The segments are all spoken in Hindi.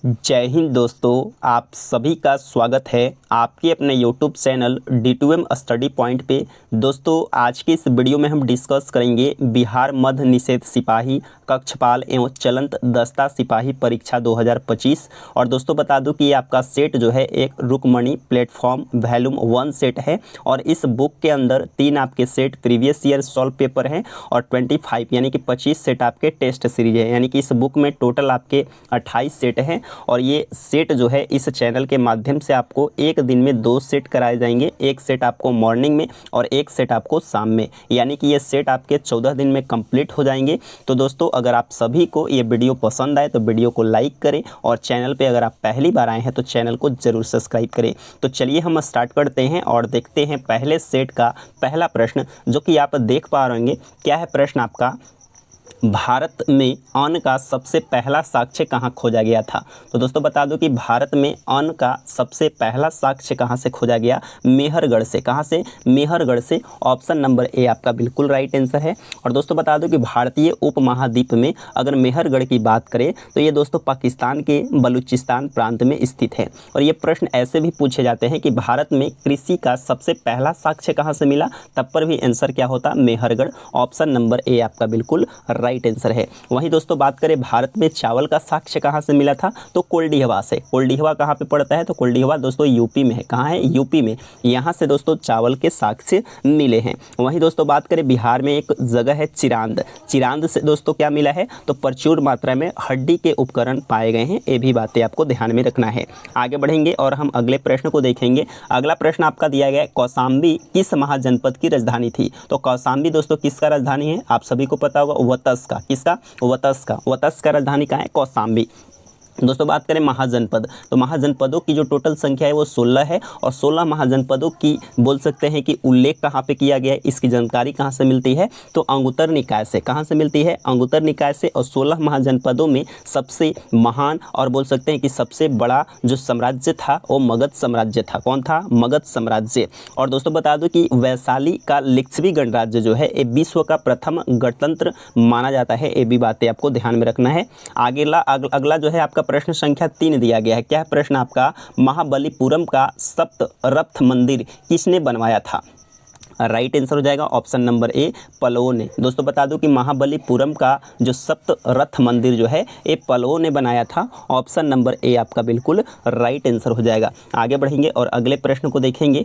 जय हिंद दोस्तों, आप सभी का स्वागत है आपके अपने YouTube channel D2M study point पे। दोस्तों, आज की इस वीडियो में हम डिस्कस करेंगे बिहार मध्य निषेध सिपाही कक्षपाल एवं चलंत दस्ता सिपाही परीक्षा 2025। और दोस्तों बता दूं कि ये आपका सेट जो है एक रुकमणी प्लेटफॉर्म वॉल्यूम 1 सेट है और इस बुक के अंदर 3 आपके set previous year solve paper हैं और 25 यानी कि 25 सेट आपके टेस्ट सीरीज है। यानी कि इस बुक में टोटल आपके 28 सेट हैं और ये सेट जो है इस चैनल के माध्यम से आपको एक दिन में 2 सेट कराए जाएंगे। एक सेट आपको मॉर्निंग में और एक सेट आपको शाम में, यानी कि ये सेट आपके 14 दिन में कंप्लीट हो जाएंगे। तो दोस्तों, अगर आप सभी को ये वीडियो पसंद आए तो वीडियो को लाइक करें और चैनल पे अगर आप पहली बार आए हैं तो चैनल को ज़रूर सब्सक्राइब करें। तो चलिए हम स्टार्ट करते हैं और देखते हैं पहले सेट का पहला प्रश्न, जो कि आप देख पा रहे होंगे। क्या है प्रश्न आपका? भारत में अन्न का सबसे पहला साक्ष्य कहाँ खोजा गया था? तो दोस्तों बता दूं कि भारत में अन्न का सबसे पहला साक्ष्य कहाँ से खोजा गया? मेहरगढ़ से। कहाँ से? मेहरगढ़ से। ऑप्शन नंबर ए आपका बिल्कुल राइट आंसर है। और दोस्तों बता दूं कि भारतीय उपमहाद्वीप में अगर मेहरगढ़ की बात करें तो ये दोस्तों पाकिस्तान के बलूचिस्तान प्रांत में स्थित है। और ये प्रश्न ऐसे भी पूछे जाते हैं कि भारत में कृषि का सबसे पहला साक्ष्य कहाँ से मिला, तब पर भी आंसर क्या होता? मेहरगढ़। ऑप्शन नंबर ए आपका बिल्कुल राइट आंसर है। वहीं दोस्तों बात करें भारत में चावल का साक्ष्य कहां से मिला था, तो कोल्डिहवा से। कोल्डिहवा कहां पे पड़ता है? तो कोल्डिहवा दोस्तों यूपी में है। कहां है? यूपी में। यहां से दोस्तों चावल के साक्ष्य मिले हैं। वहीं दोस्तों बात करें बिहार में एक जगह है चिरांद। चिरांद से दोस्तों क्या मिला है? तो प्रचुर मात्रा में हड्डी के उपकरण पाए गए हैं। ये भी बातें आपको ध्यान में रखना है। आगे बढ़ेंगे और हम अगले प्रश्न को देखेंगे। अगला प्रश्न आपका दिया गया है, कौशाम्बी किस महाजनपद की राजधानी थी? तो कौशाम्बी दोस्तों किसका राजधानी है? आप सभी को पता होगा, वतस का। किसका? वतस का। वतस का राजधानी कहाँ है? कौशाम्बी। दोस्तों बात करें महाजनपद, तो महाजनपदों की जो टोटल संख्या है वो 16 है और 16 महाजनपदों की बोल सकते हैं कि उल्लेख कहाँ पे किया गया है। इसकी जानकारी कहाँ से मिलती है? तो अंगुत्तर निकाय से। कहाँ से मिलती है? अंगुत्तर निकाय से। और 16 महाजनपदों में सबसे महान और बोल सकते हैं कि सबसे बड़ा जो साम्राज्य था वो मगध साम्राज्य था। कौन था? मगध साम्राज्य। और दोस्तों बता दूं कि वैशाली का लिच्छवी गणराज्य जो है ये विश्व का प्रथम गणतंत्र माना जाता है। ये भी बातें आपको ध्यान में रखना है। अगला जो है आपका प्रश्न संख्या 3 दिया गया है। क्या है प्रश्न आपका? महाबलीपुरम का सप्त रथ मंदिर किसने बनवाया था? राइट आंसर हो जाएगा ऑप्शन नंबर ए, पल्लवों ने। दोस्तों बता दूं कि महाबलीपुरम का जो सप्त रथ मंदिर जो है ये पल्लवों ने बनाया था। ऑप्शन नंबर ए आपका बिल्कुल राइट आंसर हो जाएगा। आगे बढ़ेंगे और अगले प्रश्न को देखेंगे।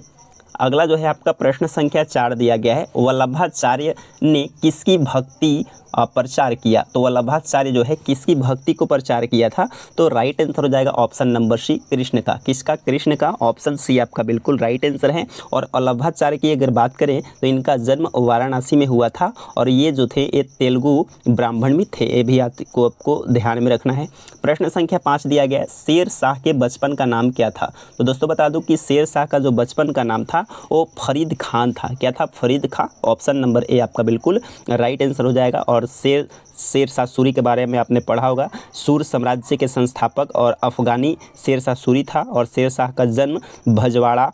अगला जो है आपका प्रश्न संख्या 4 दिया गया है, वल्लभाचार्य ने किसकी भक्ति प्रचार किया? तो वल्लभाचार्य जो है किसकी भक्ति को प्रचार किया था? तो राइट आंसर हो जाएगा ऑप्शन नंबर सी, कृष्ण का। किसका? कृष्ण का। ऑप्शन सी आपका बिल्कुल राइट आंसर है। और वल्लभाचार्य की अगर बात करें तो इनका जन्म वाराणसी में हुआ था और ये जो थे ये तेलुगु ब्राह्मण भी थे। ये भी आपको ध्यान में रखना है। प्रश्न संख्या 5 दिया गया है, शेर शाह के बचपन का नाम क्या था? तो दोस्तों बता दूं कि शेर शाह का जो बचपन का नाम था वो फरीद खान था। क्या था? Farid Khan. Option number A आपका बिल्कुल राइट आंसर हो जाएगा। और शेर शाह सूरी के बारे में आपने पढ़ा होगा। सूर साम्राज्य के संस्थापक और अफगानी शेर शाह सूरी था और शेर शाह का जन्म भजवाड़ा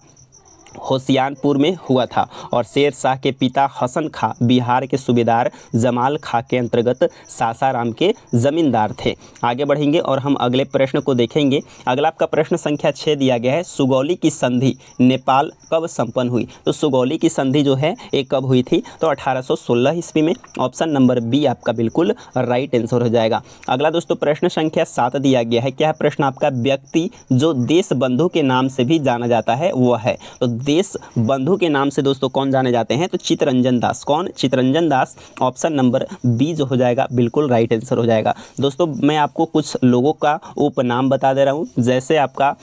होशियारपुर में हुआ था। और शेर शाह के पिता हसन खां बिहार के सूबेदार जमाल खां के अंतर्गत सासाराम के जमींदार थे। आगे बढ़ेंगे और हम अगले प्रश्न को देखेंगे। अगला आपका प्रश्न संख्या 6 दिया गया है, सुगौली की संधि नेपाल कब संपन्न हुई? तो सुगौली की संधि जो है ये कब हुई थी? तो 1816 ईस्वी में। ऑप्शन नंबर बी आपका बिल्कुल राइट आंसर हो जाएगा। अगला दोस्तों प्रश्न संख्या 7 दिया गया है। क्या है प्रश्न आपका? व्यक्ति जो देश बंधु के नाम से भी जाना जाता है वह है? तो देश बंधु के नाम से दोस्तों कौन जाने जाते हैं? तो चित्तरंजन दास। कौन? Chittaranjan Das. Option number B जो हो जाएगा बिल्कुल राइट आंसर हो जाएगा। दोस्तों मैं आपको कुछ लोगों का उपनाम बता दे रहा हूँ, जैसे आपका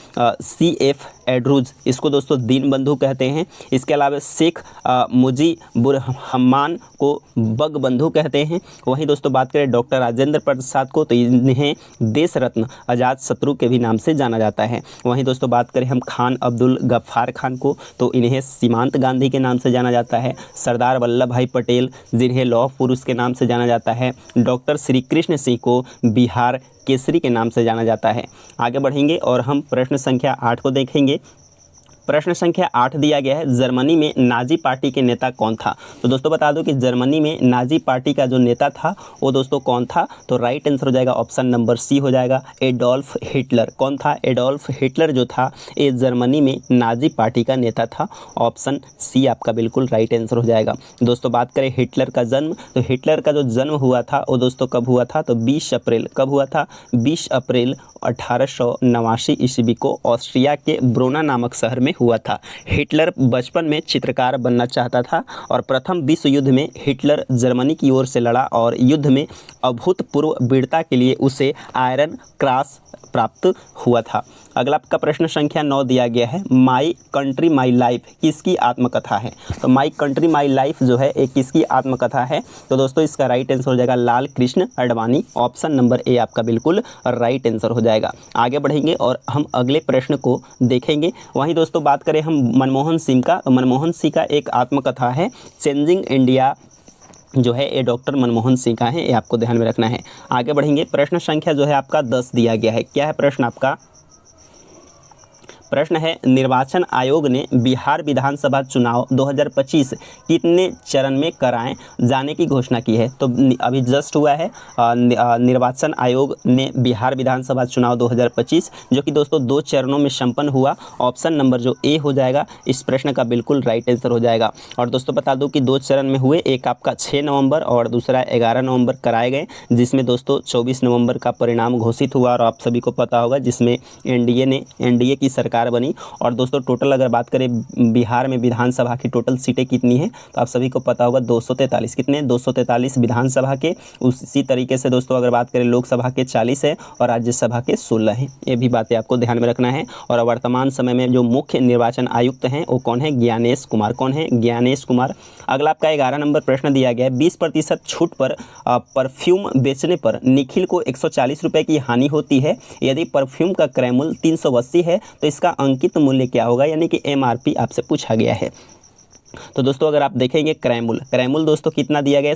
CF एड्रूज, इसको दोस्तों दीन बंधु कहते हैं। इसके अलावा शेख मुजीबुर रहमान को बग बंधु कहते हैं। वहीं दोस्तों बात करें डॉक्टर राजेंद्र प्रसाद को तो इन्हें देश रत्न आजाद शत्रु के भी नाम से जाना जाता है। वहीं दोस्तों बात करें हम खान अब्दुल गफ्फार खान को तो इन्हें सीमांत गांधी के नाम से जाना जाता है। सरदार वल्लभ भाई पटेल जिन्हें लौह पुरुष के नाम से जाना जाता है। डॉक्टर श्री कृष्ण सिंह को बिहार केसरी के नाम से जाना जाता है। आगे बढ़ेंगे और हम प्रश्न संख्या 8 को देखेंगे। प्रश्न संख्या 8 दिया गया है, जर्मनी में नाजी पार्टी के नेता कौन था। तो दोस्तों बता दो कि जर्मनी में नाजी पार्टी का जो नेता था वो दोस्तों कौन था। तो राइट आंसर हो जाएगा ऑप्शन नंबर सी हो जाएगा, एडोल्फ हिटलर। कौन था? एडोल्फ हिटलर जो था ये जर्मनी में नाजी पार्टी का नेता था। ऑप्शन सी आपका बिल्कुल राइट आंसर हो जाएगा। दोस्तों बात करें हिटलर का जन्म, तो हिटलर का जो जन्म हुआ था वो दोस्तों कब हुआ था? तो 20 अप्रैल कब हुआ था? 20 अप्रैल 1889 ईस्वी को ऑस्ट्रिया के ब्रोना नामक शहर में हुआ था। हिटलर बचपन में चित्रकार बनना चाहता था और प्रथम विश्व युद्ध में हिटलर जर्मनी की ओर से लड़ा और युद्ध में अभूतपूर्व वीरता के लिए उसे आयरन क्रॉस प्राप्त हुआ था। अगला आपका प्रश्न संख्या 9 दिया गया है, माई कंट्री माई लाइफ किसकी आत्मकथा है। तो माई कंट्री माई लाइफ जो है एक किसकी आत्मकथा है। तो दोस्तों इसका राइट आंसर हो जाएगा Lal Krishna Advani. Option number A आपका बिल्कुल राइट आंसर हो जाएगा। आगे बढ़ेंगे और हम अगले प्रश्न को देखेंगे। वहीं दोस्तों बात करें हम मनमोहन सिंह का, तो मनमोहन सिंह का एक आत्मकथा है चेंजिंग इंडिया जो है ये डॉक्टर मनमोहन सिंह का है, ये आपको ध्यान में रखना है। आगे बढ़ेंगे, प्रश्न संख्या जो है आपका 10 दिया गया है। क्या है प्रश्न आपका? प्रश्न है, निर्वाचन आयोग ने बिहार विधानसभा चुनाव 2025 कितने चरण में कराए जाने की घोषणा की है। तो अभी जस्ट हुआ है निर्वाचन आयोग ने बिहार विधानसभा चुनाव 2025 जो कि दोस्तों 2 चरणों में संपन्न हुआ। ऑप्शन नंबर जो ए हो जाएगा इस प्रश्न का बिल्कुल राइट आंसर हो जाएगा। और दोस्तों बता दूं कि 2 चरण में हुए, एक आपका 6 नवंबर और दूसरा 11 नवंबर कराए गए, जिसमें दोस्तों 24 नवंबर का परिणाम घोषित हुआ और आप सभी को पता होगा जिसमें एनडीए की सरकार बनी। और दोस्तों टोटल अगर बात करें बिहार में विधानसभा की टोटल सीटें कितनी है तो आप सभी को पता होगा 243। कितने? 243 विधानसभा के। उसी तरीके से दोस्तों अगर बात करें लोकसभा के 40 है और राज्यसभा के 16 है। ये भी बातें आपको ध्यान में रखना है। और वर्तमान समय में जो मुख्य निर्वाचन आयुक्त हैं वो कौन है? ज्ञानेश कुमार। कौन है? ज्ञानेश कुमार। अगला आपका 11 नंबर प्रश्न दिया गया है, 20% छूट पर परफ्यूम बेचने पर निखिल को 140 रुपये की हानि होती है। यदि परफ्यूम का क्रय मूल्य 380 है तो इसका अंकित मूल्य क्या होगा, यानी कि एमआरपी आपसे पूछा गया है। तो दोस्तों अगर आप देखेंगे क्रय मूल्य दोस्तों कितना दिया गया है?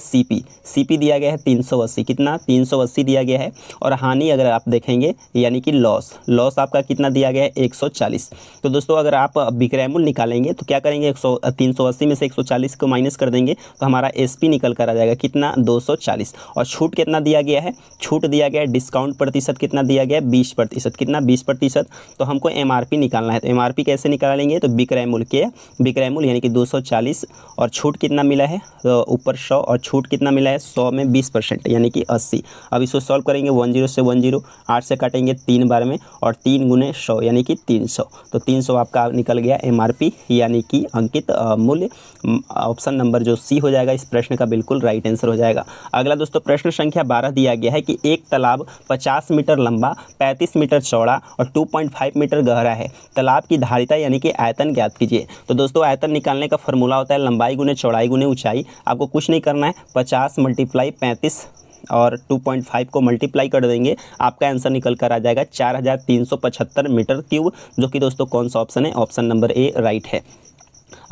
सीपी दिया गया है 380। कितना? 380 दिया गया है। और हानि अगर आप देखेंगे यानी कि लॉस आपका कितना दिया गया है? 140। तो दोस्तों अगर आप विक्रय मूल्य निकालेंगे तो क्या करेंगे? 380 में से 140 को माइनस कर देंगे तो हमारा एसपी निकल कर आ जाएगा कितना? 240। और छूट कितना दिया गया है? छूट दिया गया है, डिस्काउंट प्रतिशत कितना दिया गया है? 20%। कितना? 20%। तो हमको एमआरपी निकालना है। तो एमआरपी कैसे निकालेंगे? तो विक्रय मूल्य यानी कि 240 और छूट कितना मिला है? तो ऊपर 100 और छूट कितना मिला है? 100 में 20% यानी कि 80। अब इसको सॉल्व करेंगे 10 से 10, 8 से काटेंगे 3 बार में और 3 गुने 100 यानी कि 300। तो 300 आपका निकल गया एमआरपी यानी कि अंकित मूल्य। ऑप्शन नंबर जो सी हो जाएगा इस प्रश्न का बिल्कुल राइट आंसर हो जाएगा। अगला दोस्तों प्रश्न संख्या 12 दिया गया है कि एक तालाब 50 मीटर लंबा, 35 मीटर चौड़ा और 2.5 मीटर गहरा है। तालाब की धारिता यानी कि आयतन ज्ञात कीजिए। तो दोस्तों आयतन निकालने का फॉर्मूला होता है लंबाई गुने चौड़ाई गुने ऊंचाई। आपको कुछ नहीं करना है, 50 × 35 और 2.5 को मल्टीप्लाई कर देंगे, आपका आंसर निकल कर आ जाएगा 4375 मीटर क्यूब, जो कि दोस्तों कौन सा ऑप्शन है? ऑप्शन नंबर ए राइट है।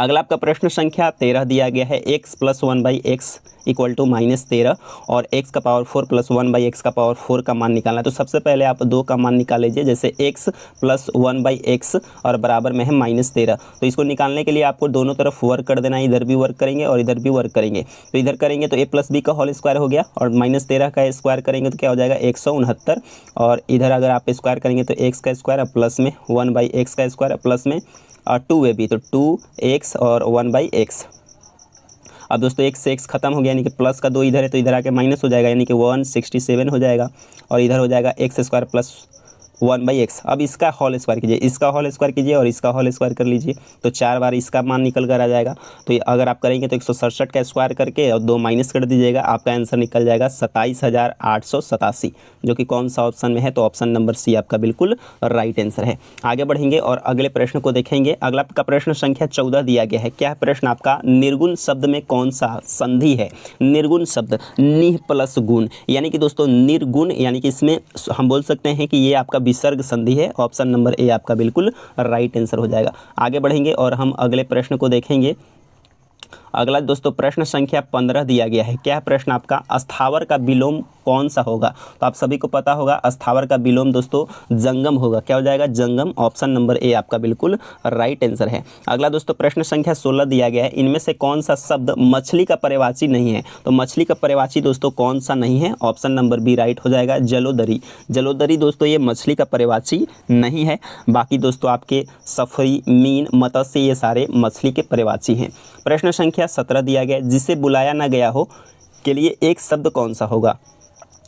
अगला आपका प्रश्न संख्या 13 दिया गया है, x + 1/x = -13 और x का पावर 4 + 1/x का पावर 4 का मान निकालना है। तो सबसे पहले आप 2 का मान निकाल लीजिए, जैसे x + 1/x और बराबर में है -13। तो इसको निकालने के लिए आपको दोनों तरफ वर्क कर देना है, इधर भी वर्क करेंगे और इधर भी वर्क करेंगे। तो इधर करेंगे तो a + b का होल स्क्वायर हो गया और -13 का स्क्वायर करेंगे तो क्या हो जाएगा? 169। और इधर अगर आप स्क्वायर करेंगे तो x का स्क्वायर प्लस में 1/x का स्क्वायर प्लस में 2ab, तो 2x और 1/x। अब दोस्तों x से x खत्म हो गया यानी कि प्लस का 2 इधर है तो इधर आके माइनस हो जाएगा यानी कि 167 हो जाएगा और इधर हो जाएगा x² प्लस 1/x। अब इसका होल स्क्वायर कीजिए, इसका होल स्क्वायर कीजिए और इसका होल स्क्वायर कर लीजिए, तो 4 बार इसका मान निकल कर आ जाएगा। तो अगर आप करेंगे तो 167 का स्क्वायर करके और 2 माइनस कर दीजिएगा, आपका आंसर निकल जाएगा 27887, जो कि कौन सा ऑप्शन में है? तो ऑप्शन नंबर सी आपका बिल्कुल राइट आंसर है। आगे बढ़ेंगे और अगले प्रश्न को देखेंगे। अगला आपका प्रश्न संख्या 14 दिया गया है। क्या है प्रश्न आपका? निर्गुण शब्द में कौन सा संधि है? निर्गुण शब्द निह प्लस गुण, यानी कि दोस्तों निर्गुण यानी कि इसमें हम बोल सकते हैं कि ये आपका विसर्ग संधि है। ऑप्शन नंबर ए आपका बिल्कुल राइट आंसर हो जाएगा। आगे बढ़ेंगे और हम अगले प्रश्न को देखेंगे। अगला दोस्तों प्रश्न संख्या 15 दिया गया है। क्या है प्रश्न आपका? अस्थावर का विलोम कौन सा होगा? तो आप सभी को पता होगा अस्थावर का विलोम दोस्तों जंगम होगा। क्या हो जाएगा? जंगम। ऑप्शन नंबर ए आपका बिल्कुल राइट आंसर है। अगला दोस्तों प्रश्न संख्या 16 दिया गया है। इनमें से कौन सा शब्द मछली का पर्यायवाची नहीं है? तो मछली का पर्यायवाची दोस्तों कौन सा नहीं है? ऑप्शन नंबर बी राइट हो जाएगा, जलोदरी। जलोदरी दोस्तों ये मछली का पर्यायवाची नहीं है। बाकी दोस्तों आपके सफरी, मीन, मत्स्य ये सारे मछली के पर्यायवाची हैं। प्रश्न संख्या 17 दिया गया है। जिसे बुलाया ना गया हो के लिए एक शब्द कौन सा होगा?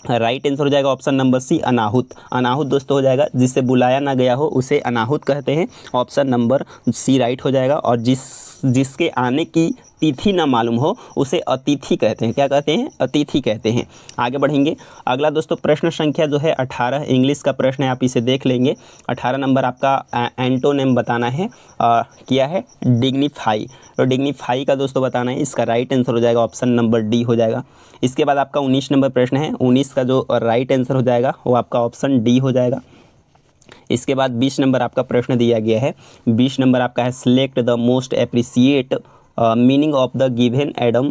राइट आंसर हो जाएगा ऑप्शन नंबर सी, अनाहुत। अनाहुत दोस्तों हो जाएगा जिसे बुलाया ना गया हो उसे अनाहुत कहते हैं। ऑप्शन नंबर सी राइट हो जाएगा। और जिसके आने की तिथि ना मालूम हो उसे अतिथि कहते हैं। क्या कहते हैं? अतिथि कहते हैं। आगे बढ़ेंगे। अगला दोस्तों प्रश्न संख्या जो है 18 इंग्लिश का प्रश्न है, आप इसे देख लेंगे। 18 नंबर आपका एंटोनिम बताना है। क्या है? डिग्निफाई। तो डिग्निफाई का दोस्तों बताना है। इसका राइट आंसर हो जाएगा ऑप्शन नंबर डी हो जाएगा। इसके बाद आपका 19 नंबर प्रश्न है। 19 का जो राइट आंसर हो जाएगा वो आपका ऑप्शन डी हो जाएगा। इसके बाद 20 नंबर आपका प्रश्न दिया गया है। 20 नंबर आपका है select the most appreciate meaning of the given Adam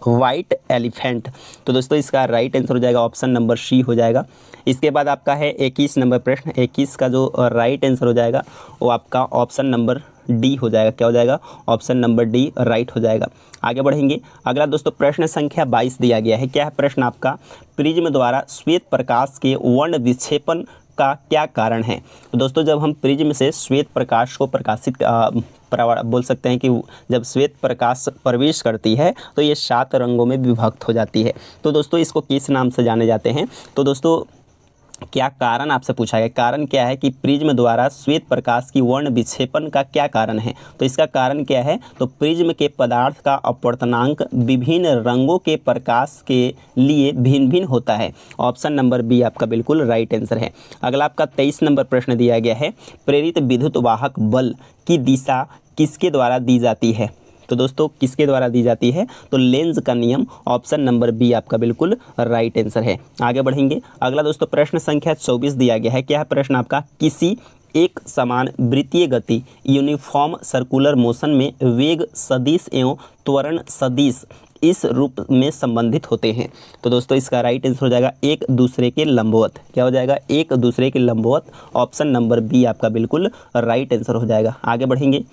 white elephant. तो दोस्तों इसका राइट आंसर हो जाएगा ऑप्शन नंबर सी हो जाएगा। इसके बाद आपका है 21 नंबर प्रश्न। 21 का जो राइट आंसर हो जाएगा वो आपका ऑप्शन नंबर डी हो जाएगा। क्या हो जाएगा? ऑप्शन नंबर डी राइट हो जाएगा। आगे बढ़ेंगे। अगला दोस्तों प्रश्न संख्या 22 दिया गया है। क्या है प्रश्न आपका? प्रिज्म द्वारा श्वेत प्रकाश के वर्ण विक्षेपण का क्या कारण है? तो दोस्तों जब हम प्रिज्म से श्वेत प्रकाश को प्रकाशित बोल सकते हैं कि जब श्वेत प्रकाश प्रवेश करती है तो ये 7 रंगों में विभक्त हो जाती है। तो दोस्तों इसको किस नाम से जाने जाते हैं? तो दोस्तों क्या कारण आपसे पूछा गया। कारण क्या है कि प्रिज्म द्वारा श्वेत प्रकाश की वर्ण विक्षेपण का क्या कारण है? तो इसका कारण क्या है? तो प्रिज्म के पदार्थ का अपवर्तनांक विभिन्न रंगों के प्रकाश के लिए भिन्न भिन्न होता है। ऑप्शन नंबर बी आपका बिल्कुल राइट आंसर है। अगला आपका 23 नंबर प्रश्न दिया गया है। प्रेरित विद्युत वाहक बल की दिशा किसके द्वारा दी जाती है? तो दोस्तों किसके द्वारा दी जाती है? तो लेंज का नियम। ऑप्शन नंबर बी आपका बिल्कुल राइट आंसर है। आगे बढ़ेंगे। अगला दोस्तों प्रश्न संख्या 24 दिया गया है। क्या है प्रश्न आपका? किसी एक समान वृत्तीय गति यूनिफॉर्म सर्कुलर मोशन में वेग सदिश एवं त्वरण सदिश इस रूप में संबंधित होते हैं। तो दोस्तों इसका राइट आंसर हो जाएगा एक दूसरे के लंबवत। क्या हो जाएगा? एक दूसरे के लंबवत। ऑप्शन नंबर बी आपका बिल्कुल राइट आंसर हो जाएगा। आगे बढ़ेंगे।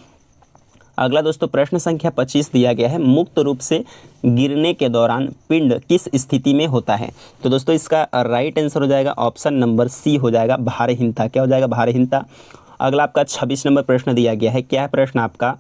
अगला दोस्तों प्रश्न संख्या 25 दिया गया है। मुक्त रूप से गिरने के दौरान पिंड किस स्थिति में होता है? तो दोस्तों इसका राइट आंसर हो जाएगा ऑप्शन नंबर सी हो जाएगा, भारहीनता। क्या हो जाएगा? भारहीनता। अगला आपका 26 नंबर प्रश्न दिया गया है। क्या है प्रश्न आपका?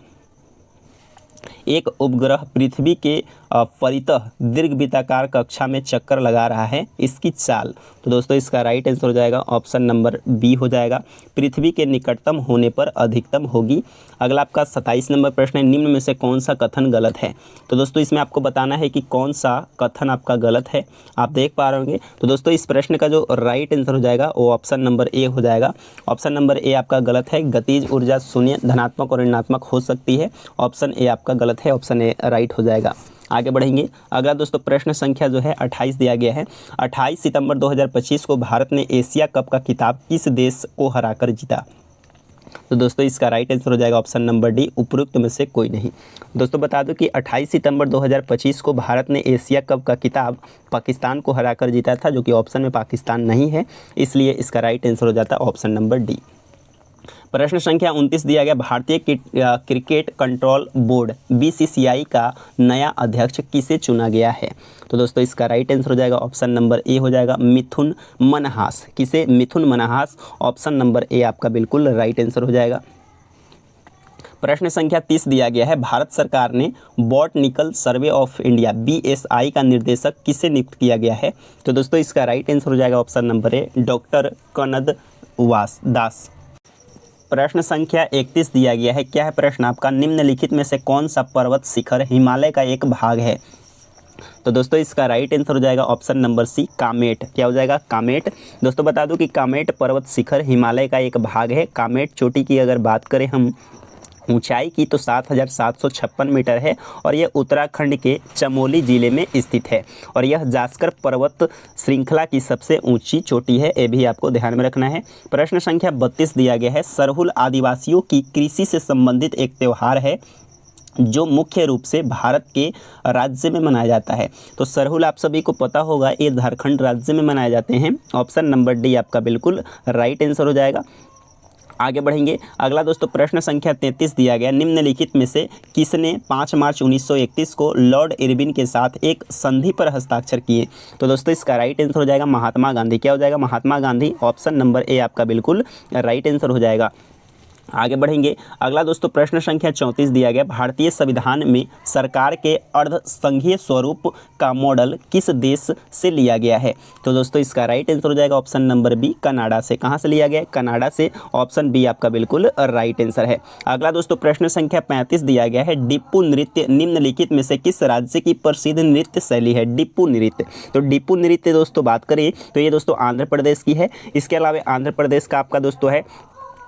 एक उपग्रह पृथ्वी के परितः दीर्घवृत्ताकार कक्षा में चक्कर लगा रहा है, इसकी चाल। तो दोस्तों इसका राइट आंसर हो जाएगा ऑप्शन नंबर बी हो जाएगा, पृथ्वी के निकटतम होने पर अधिकतम होगी। अगला आपका 27 नंबर प्रश्न है। निम्न में से कौन सा कथन गलत है? तो दोस्तों इसमें आपको बताना है कि कौन सा कथन आपका गलत है। आप देख पा रहे होंगे। तो दोस्तों इस प्रश्न का जो राइट आंसर हो जाएगा वो ऑप्शन नंबर ए हो जाएगा। ऑप्शन नंबर ए आपका गलत है। गतिज ऊर्जा शून्य, धनात्मक और ऋणात्मक हो सकती है। ऑप्शन ए आपका गलत है। ऑप्शन ए राइट हो जाएगा। आगे बढ़ेंगे। अगला दोस्तों प्रश्न संख्या जो है 28 दिया गया है। 28 सितंबर 2025 को भारत ने एशिया कप का खिताब किस देश को हराकर जीता? तो दोस्तों इसका राइट आंसर हो जाएगा ऑप्शन नंबर डी, उपरोक्त में से कोई नहीं। दोस्तों बता दूं कि 28 सितंबर 2025 को भारत ने एशिया कप का खिताब पाकिस्तान को हराकर जीता था, जो कि ऑप्शन में पाकिस्तान नहीं है, इसलिए इसका राइट आंसर हो जाता है ऑप्शन नंबर डी। प्रश्न संख्या 29 दिया गया। भारतीय क्रिकेट कंट्रोल बोर्ड BCCI का नया अध्यक्ष किसे चुना गया है? तो दोस्तों इसका राइट आंसर हो जाएगा ऑप्शन नंबर ए हो जाएगा, मिथुन मनहास। किसे? मिथुन मनहास। ऑप्शन नंबर ए आपका बिल्कुल राइट आंसर हो जाएगा। प्रश्न संख्या 30 दिया गया है। भारत सरकार ने botanical survey of India BSI का निर्देशक किसे नियुक्त किया गया है? तो दोस्तों इसका राइट आंसर हो जाएगा ऑप्शन नंबर ए, डॉक्टर कनद दास। प्रश्न संख्या 31 दिया गया है। क्या है प्रश्न आपका? निम्नलिखित में से कौन सा पर्वत शिखर हिमालय का एक भाग है? तो दोस्तों इसका राइट आंसर हो जाएगा ऑप्शन नंबर सी, कामेट। क्या हो जाएगा? कामेट। दोस्तों बता दूं कि कामेट पर्वत शिखर हिमालय का एक भाग है। कामेट चोटी की अगर बात करें हम ऊंचाई की तो 7,756 मीटर है और यह उत्तराखंड के चमोली जिले में स्थित है और यह जास्कर पर्वत श्रृंखला की सबसे ऊंची चोटी है। ये भी आपको ध्यान में रखना है। प्रश्न संख्या 32 दिया गया है। सरहुल आदिवासियों की कृषि से संबंधित एक त्यौहार है जो मुख्य रूप से भारत के राज्य में मनाया जाता है। तो सरहुल आप सभी को पता होगा, ये झारखंड राज्य में मनाए जाते हैं। ऑप्शन नंबर डी आपका बिल्कुल राइट आंसर हो जाएगा। आगे बढ़ेंगे। अगला दोस्तों प्रश्न संख्या 33 दिया गया, निम्नलिखित में से किसने 5 मार्च 1931 को लॉर्ड इरविन के साथ एक संधि पर हस्ताक्षर किए? तो दोस्तों इसका राइट आंसर हो जाएगा महात्मा गांधी। क्या हो जाएगा? Mahatma Gandhi. Option number A आपका बिल्कुल राइट आंसर हो जाएगा। आगे बढ़ेंगे। अगला दोस्तों प्रश्न संख्या 34 दिया गया, भारतीय संविधान में सरकार के अर्ध संघीय स्वरूप का मॉडल किस देश से लिया गया है? तो दोस्तों इसका राइट आंसर हो जाएगा ऑप्शन नंबर बी, कनाडा से। कहाँ से लिया गया है? कनाडा से। ऑप्शन बी आपका बिल्कुल राइट आंसर है। अगला दोस्तों प्रश्न संख्या 35 दिया गया है, डिप्पू नृत्य निम्नलिखित में से किस राज्य की प्रसिद्ध नृत्य शैली है? डिप्पू नृत्य। तो डिप्पू नृत्य दोस्तों बात करें तो ये दोस्तों आंध्र प्रदेश की है। इसके अलावा आंध्र प्रदेश का आपका दोस्तों है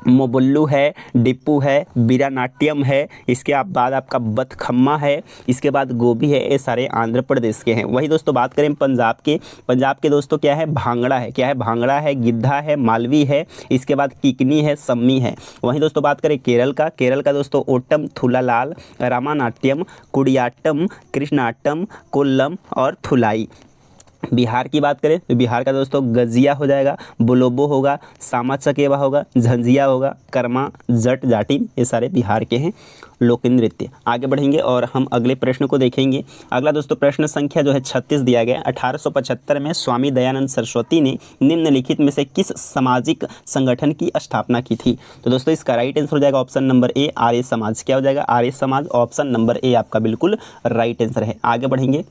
मोबुल्लू है, डिप्पू है, बीरानाट्यम है, इसके बाद आपका बथखम्मा है, इसके बाद गोभी है। ये सारे आंध्र प्रदेश के हैं। वही दोस्तों बात करें पंजाब के दोस्तों क्या है? भांगड़ा है। क्या है? भांगड़ा है, गिद्धा है, मालवी है, इसके बाद किकनी है, सम्मी है। वहीं दोस्तों बात करें केरल का दोस्तों ओटम, थुलालाल, रामानाट्यम, कुडियाट्टम, कृष्णाट्टम, कोल्लम और थुलाई। बिहार की बात करें तो बिहार का दोस्तों गजिया हो जाएगा, बोलोबो होगा, सामा चकेवा होगा, झंझिया होगा, कर्मा, जट जाटिन। ये सारे बिहार के हैं लोक नृत्य। आगे बढ़ेंगे और हम अगले प्रश्न को देखेंगे। अगला दोस्तों प्रश्न संख्या जो है 36 दिया गया, 1875 में स्वामी दयानंद सरस्वती ने निम्नलिखित में से किस सामाजिक संगठन की स्थापना की थी? तो दोस्तों इसका राइट आंसर हो जाएगा ऑप्शन नंबर ए, आर्य समाज। क्या हो जाएगा? Arya Samaj. Option number A आपका बिल्कुल राइट आंसर है। आगे बढ़ेंगे।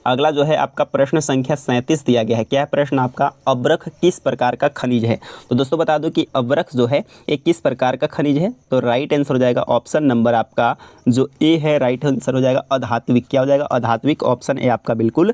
अगला जो है आपका प्रश्न संख्या 37 दिया गया है। क्या है प्रश्न आपका? अब्रख किस प्रकार का खनिज है? तो दोस्तों बता दो कि अब्रख जो है ये किस प्रकार का खनिज है? तो राइट आंसर हो जाएगा ऑप्शन नंबर आपका जो ए है, राइट आंसर हो जाएगा अधात्विक। क्या हो जाएगा? अधात्विक। ऑप्शन ए आपका बिल्कुल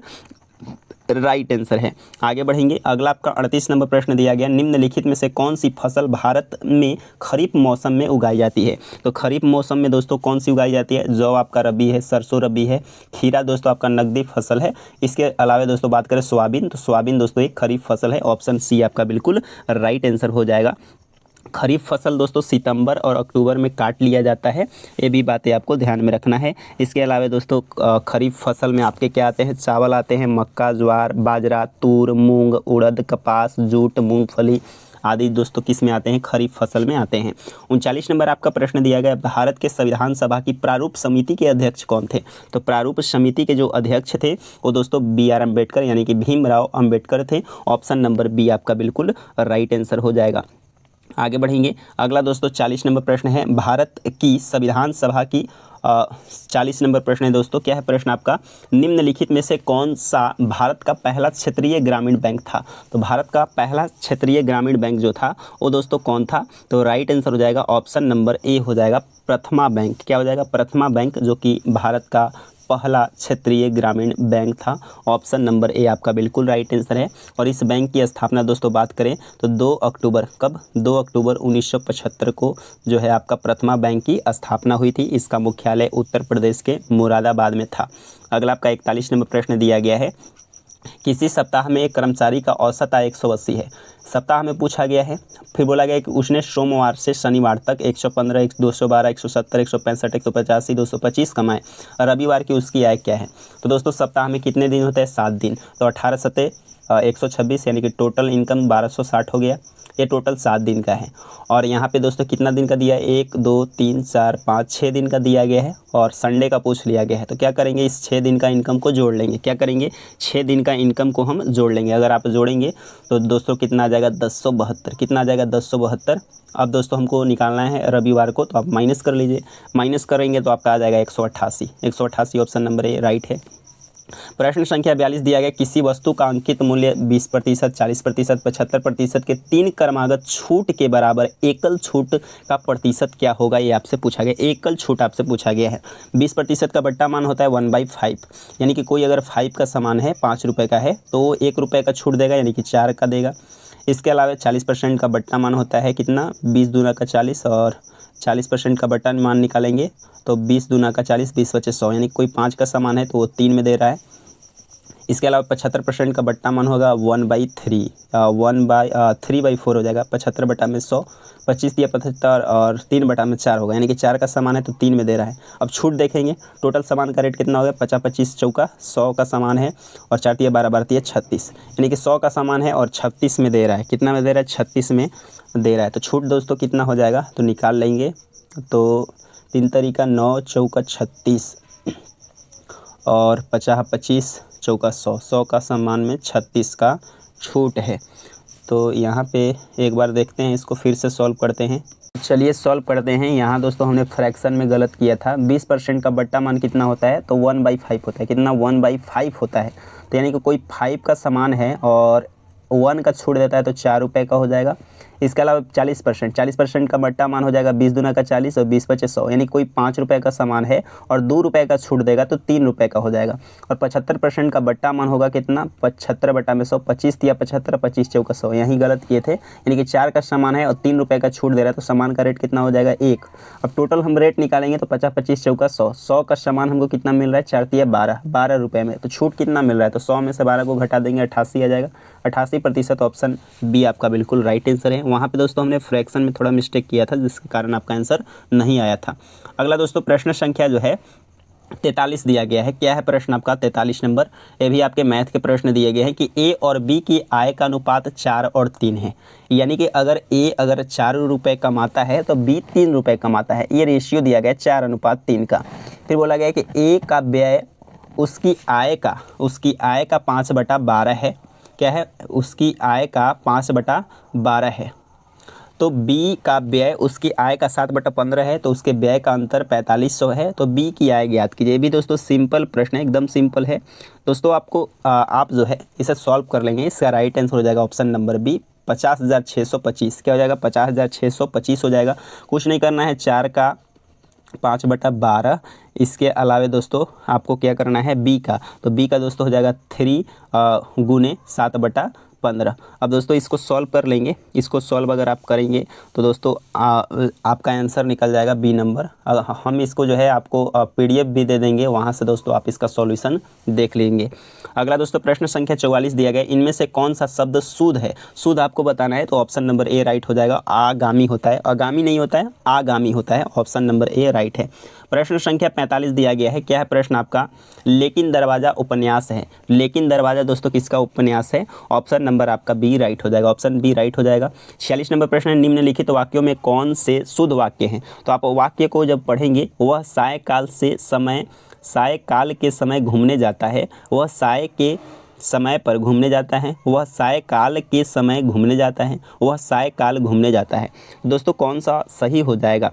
राइट आंसर है। आगे बढ़ेंगे। अगला आपका 38 नंबर प्रश्न दिया गया, निम्नलिखित में से कौन सी फसल भारत में खरीफ मौसम में उगाई जाती है? तो खरीफ मौसम में दोस्तों कौन सी उगाई जाती है? जौ आपका रबी है, सरसों रबी है, खीरा दोस्तों आपका नकदी फसल है। इसके अलावा दोस्तों बात करें सोयाबीन, तो सोयाबीन दोस्तों एक खरीफ फसल है। ऑप्शन सी आपका बिल्कुल राइट आंसर हो जाएगा। खरीफ फसल दोस्तों सितंबर और अक्टूबर में काट लिया जाता है। ये भी बातें आपको ध्यान में रखना है। इसके अलावा दोस्तों खरीफ फसल में आपके क्या आते हैं? चावल आते हैं, मक्का, ज्वार, बाजरा, तूर, मूंग, उड़द, कपास, जूट, मूंगफली आदि दोस्तों किस में आते हैं? खरीफ फसल में आते हैं। 39 नंबर आपका प्रश्न दिया गया, भारत के संविधान सभा की प्रारूप समिति के अध्यक्ष कौन थे? तो प्रारूप समिति के जो अध्यक्ष थे वो दोस्तों BR अम्बेडकर यानी कि भीमराव अम्बेडकर थे। ऑप्शन नंबर बी आपका बिल्कुल राइट आंसर हो जाएगा। आगे बढ़ेंगे। अगला दोस्तों 40 नंबर प्रश्न है, भारत की संविधान सभा की 40 नंबर प्रश्न है दोस्तों। क्या है प्रश्न आपका? निम्नलिखित में से कौन सा भारत का पहला क्षेत्रीय ग्रामीण बैंक था? तो भारत का पहला क्षेत्रीय ग्रामीण बैंक जो था वो दोस्तों कौन था? तो राइट आंसर हो जाएगा ऑप्शन नंबर ए हो जाएगा प्रथमा बैंक। क्या हो जाएगा? प्रथमा बैंक, जो कि भारत का पहला क्षेत्रीय ग्रामीण बैंक था। ऑप्शन नंबर ए आपका बिल्कुल राइट आंसर है। और इस बैंक की स्थापना दोस्तों बात करें तो 2 अक्टूबर, कब? 2 अक्टूबर 1975 को जो है आपका प्रथमा बैंक की स्थापना हुई थी। इसका मुख्यालय उत्तर प्रदेश के मुरादाबाद में था। अगला आपका 41 नंबर प्रश्न दिया गया है, किसी सप्ताह में एक कर्मचारी का औसत आय 180 है। सप्ताह में पूछा गया है। फिर बोला गया कि उसने सोमवार से शनिवार तक 115, 212, 170, 165, 185, 225 कमाए। रविवार की उसकी आय क्या है? तो दोस्तों सप्ताह में कितने दिन होते हैं? 7 दिन। तो 18 सते 126 यानी कि टोटल इनकम 1260 हो गया। ये टोटल 7 दिन का है। और यहाँ पे दोस्तों कितना दिन का दिया है? 1, 2, 3, 4, 5, 6 दिन का दिया गया है और संडे का पूछ लिया गया है। तो क्या करेंगे? इस 6 दिन का इनकम को जोड़ लेंगे। क्या करेंगे? 6 दिन का इनकम को हम जोड़ लेंगे। अगर आप जोड़ेंगे तो दोस्तों कितना आ जाएगा? 1072। कितना आ जाएगा? 1072। अब दोस्तों हमको निकालना है रविवार को, तो आप माइनस कर लीजिए। माइनस करेंगे तो आपका आ जाएगा 188। 188 ऑप्शन नंबर ए राइट है। प्रश्न संख्या 42 दिया गया, किसी वस्तु का अंकित मूल्य 20%, 40%, 75% के 3 क्रमागत छूट के बराबर एकल छूट का प्रतिशत क्या होगा? ये आपसे पूछा गया। एकल छूट आपसे पूछा गया है। 20% का बट्टा मान होता है 1/5, यानी कि कोई अगर 5 का सामान है, 5 रुपये का है, तो 1 रुपये का छूट देगा, यानी कि 4 का देगा। इसके अलावा 40% का बट्टा मान होता है कितना? 20 दूना का 40, और 40% का बट्टा मान निकालेंगे तो 20 दूना का 40, 20 बचे 100, यानी कोई 5 का सामान है तो वो 3 में दे रहा है। इसके अलावा 75% का बट्टा मान होगा 1/3, 3/4 हो जाएगा। 75 बटा में 100, 25 दिया 75 और 3/4 होगा, यानी कि 4 का सामान है तो 3 में दे रहा है। अब छूट देखेंगे, टोटल सामान का रेट कितना हो गया, 50 25 चौका 100 का सामान है और 4 तिया 12 12 तिया 36, यानी कि 100 का सामान है और 36 में दे रहा है। कितना में दे रहा है, 36 में दे रहा है। तो छूट दोस्तों कितना हो जाएगा, तो निकाल लेंगे। तो 3 तरीका 9 चौका 36 और 50 25 चौका 100, 100 का सामान में 36 का छूट है। तो यहाँ पे एक बार देखते हैं, इसको फिर से सॉल्व करते हैं। चलिए सॉल्व करते हैं। यहाँ दोस्तों हमने फ्रैक्शन में गलत किया था। 20% का बट्टा मान कितना होता है, तो 1/5 होता है। कितना, 1/5 होता है। तो यानी कि कोई 5 का सामान है और 1 का छूट देता है तो 4 रुपये का हो जाएगा। इसके अलावा 40% का बट्टा मान हो जाएगा 20 दूना का 40 और 20 पचे 100, यानी कोई 5 रुपये का सामान है और 2 रुपये का छूट देगा तो 3 रुपये का हो जाएगा। और 75% का बट्टा मान होगा कितना, 75 बटा में 100, 25 दिया 75, 25 चौका 100, यहीं गलत किए थे, यानी कि 4 का सामान है और 3 रुपये का छूट दे रहा है तो सामान का रेट कितना हो जाएगा, 1। अब टोटल हम रेट निकालेंगे तो 50 25 चौका 100, 100 का सामान हमको कितना मिल रहा है, 4 तिया 12, 12 रुपये में। तो छूट कितना मिल रहा है, तो 100 में से 12 को घटा देंगे 88 आ जाएगा। 88%। ऑप्शन बी आपका बिल्कुल राइट आंसर है। वहाँ पे दोस्तों हमने फ्रैक्शन में थोड़ा मिस्टेक किया था जिसके कारण आपका आंसर नहीं आया था। अगला दोस्तों प्रश्न संख्या जो है 43 दिया गया है। क्या है प्रश्न आपका, 43 नंबर। ये भी आपके मैथ के प्रश्न दिए गए हैं कि ए और बी की आय का अनुपात 4 और 3 है, यानी कि अगर ए 4 रुपये कमाता है तो बी 3 रुपये कमाता है। ये रेशियो दिया गया है 4:3 का। फिर बोला गया है कि ए का व्यय उसकी आय का 5/12 है। क्या है, उसकी आय का 5/12 है। तो बी का व्यय उसकी आय का 7/15 है, तो उसके व्यय का अंतर 4500 है। तो बी की आय ज्ञात कीजिए। ये भी दोस्तों सिंपल प्रश्न है, एकदम सिंपल है दोस्तों। आपको आप जो है इसे सॉल्व कर लेंगे। इसका राइट आंसर हो जाएगा ऑप्शन नंबर बी, 50,625। क्या हो जाएगा, 50,625 हो जाएगा। कुछ नहीं करना है, 4 का 5/12। इसके अलावा दोस्तों आपको क्या करना है, बी का, तो बी का दोस्तों हो जाएगा 3 गुने 7/15। अब दोस्तों इसको सॉल्व कर लेंगे। इसको सॉल्व अगर आप करेंगे तो दोस्तों आपका आंसर निकल जाएगा बी नंबर। हम इसको जो है आपको PDF भी दे देंगे, वहाँ से दोस्तों आप इसका सॉल्यूशन देख लेंगे। अगला दोस्तों प्रश्न संख्या 44 दिया गया, इनमें से कौन सा शब्द शुद्ध है। शुद्ध आपको बताना है, तो ऑप्शन नंबर ए राइट हो जाएगा। आगामी होता है, आगामी नहीं होता है, आगामी होता है। ऑप्शन नंबर ए राइट है। प्रश्न संख्या 45 दिया गया है। क्या है प्रश्न आपका, लेकिन दरवाज़ा उपन्यास है। लेकिन दरवाज़ा दोस्तों किसका उपन्यास है, ऑप्शन नंबर आपका बी राइट हो जाएगा। ऑप्शन बी राइट हो जाएगा। 46 नंबर प्रश्न है, निम्नलिखित वाक्यों में कौन से शुद्ध वाक्य हैं। तो आप वाक्य को जब पढ़ेंगे, वह सायकाल के समय घूमने जाता है। वह साय के समय पर घूमने जाता है। वह सायकाल के समय घूमने जाता है। वह सायकाल घूमने जाता है। दोस्तों कौन सा सही हो जाएगा,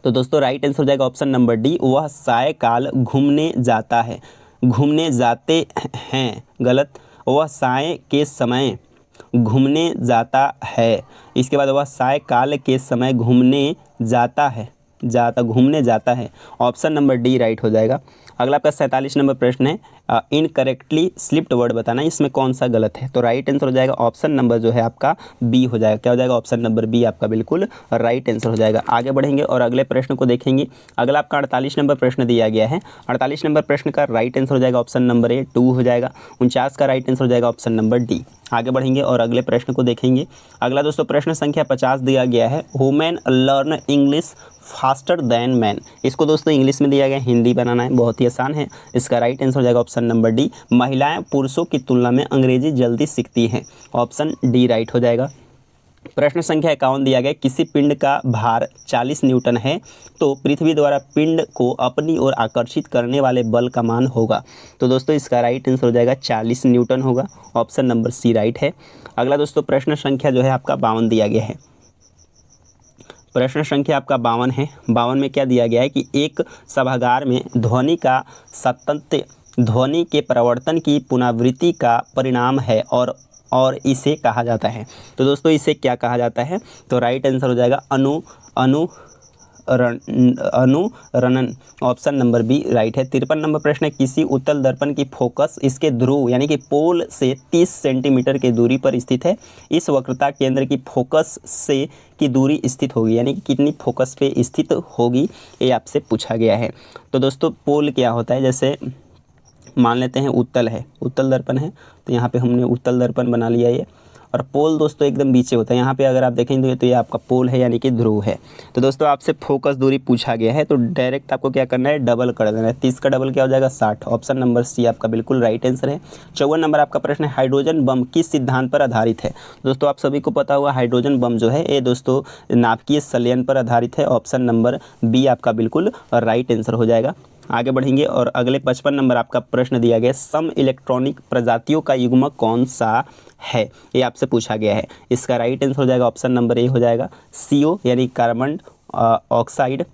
तो दोस्तों राइट आंसर हो जाएगा ऑप्शन नंबर डी, वह सायकाल घूमने जाता है। घूमने जाते हैं गलत, वह साय के समय घूमने जाता है। इसके बाद वह सायकाल के समय घूमने जाता है, घूमने जाता है। ऑप्शन नंबर डी राइट हो जाएगा। अगला आपका 47 नंबर प्रश्न है, इनकरेक्टली स्लिप्ड वर्ड बताना, इसमें कौन सा गलत है। तो राइट आंसर हो जाएगा ऑप्शन नंबर जो है आपका बी हो जाएगा। क्या हो जाएगा, ऑप्शन नंबर बी आपका बिल्कुल राइट आंसर हो जाएगा। आगे बढ़ेंगे और अगले प्रश्न को देखेंगे। अगला आपका 48 नंबर प्रश्न दिया गया है। 48 नंबर प्रश्न का राइट आंसर हो जाएगा ऑप्शन नंबर ए 2 हो जाएगा। 49 का राइट आंसर हो जाएगा ऑप्शन नंबर डी। आगे बढ़ेंगे और अगले प्रश्न को देखेंगे। अगला दोस्तों प्रश्न संख्या 50 दिया गया है, women learn English faster than man. इसको दोस्तों इंग्लिश में दिया गया, हिंदी बनाना है, बहुत ही आसान है। इसका राइट आंसर हो जाएगा ऑप्शन नंबर डी, महिलाएं पुरुषों की तुलना में अंग्रेजी जल्दी सीखती हैं। ऑप्शन डी राइट हो जाएगा। प्रश्न संख्या 51 दिया गया, किसी पिंड का भार 40 न्यूटन है तो पृथ्वी द्वारा पिंड को अपनी ओर आकर्षित करने वाले बल का मान होगा। तो दोस्तों इसका राइट आंसर हो जाएगा 40 न्यूटन होगा। ऑप्शन नंबर सी राइट है। अगला दोस्तों प्रश्न संख्या जो है आपका 52 दिया गया है। प्रश्न संख्या आपका 52 है। 52 में क्या दिया गया है कि एक सभागार में ध्वनि का सातत्य ध्वनि के परिवर्तन की पुनरावृत्ति का परिणाम है और इसे कहा जाता है। तो दोस्तों इसे क्या कहा जाता है, तो राइट आंसर हो जाएगा अनुरणन। ऑप्शन नंबर बी राइट है। 53 नंबर प्रश्न है, किसी उत्तल दर्पण की फोकस इसके ध्रुव यानी कि पोल से 30 सेंटीमीटर की दूरी पर स्थित है। इस वक्रता केंद्र की फोकस से की दूरी स्थित होगी, यानी कि कितनी फोकस पे स्थित होगी, ये आपसे पूछा गया है। तो दोस्तों पोल क्या होता है, जैसे मान लेते हैं उत्तल है, उत्तल दर्पण है, तो यहाँ पे हमने उत्तल दर्पण बना लिया ये। और पोल दोस्तों एकदम नीचे होता है, यहाँ पे अगर आप देखेंगे तो ये आपका पोल है यानी कि ध्रुव है। तो दोस्तों आपसे फोकस दूरी पूछा गया है, तो डायरेक्ट आपको क्या करना है, डबल कर देना है। 30 का डबल क्या हो जाएगा, 60। ऑप्शन नंबर सी आपका बिल्कुल राइट आंसर है। 54 नंबर आपका प्रश्न है, हाइड्रोजन बम किस सिद्धांत पर आधारित है। दोस्तों आप सभी को पता हुआ हाइड्रोजन बम जो है ये दोस्तों नाभिकीय संलयन पर आधारित है। ऑप्शन नंबर बी आपका बिल्कुल राइट आंसर हो जाएगा। आगे बढ़ेंगे और अगले 55 नंबर आपका प्रश्न दिया गया है, सम इलेक्ट्रॉनिक प्रजातियों का युग्मक कौन सा है, ये आपसे पूछा गया है। इसका राइट आंसर हो जाएगा ऑप्शन नंबर ए हो जाएगा, CO यानी कार्बन ऑक्साइड,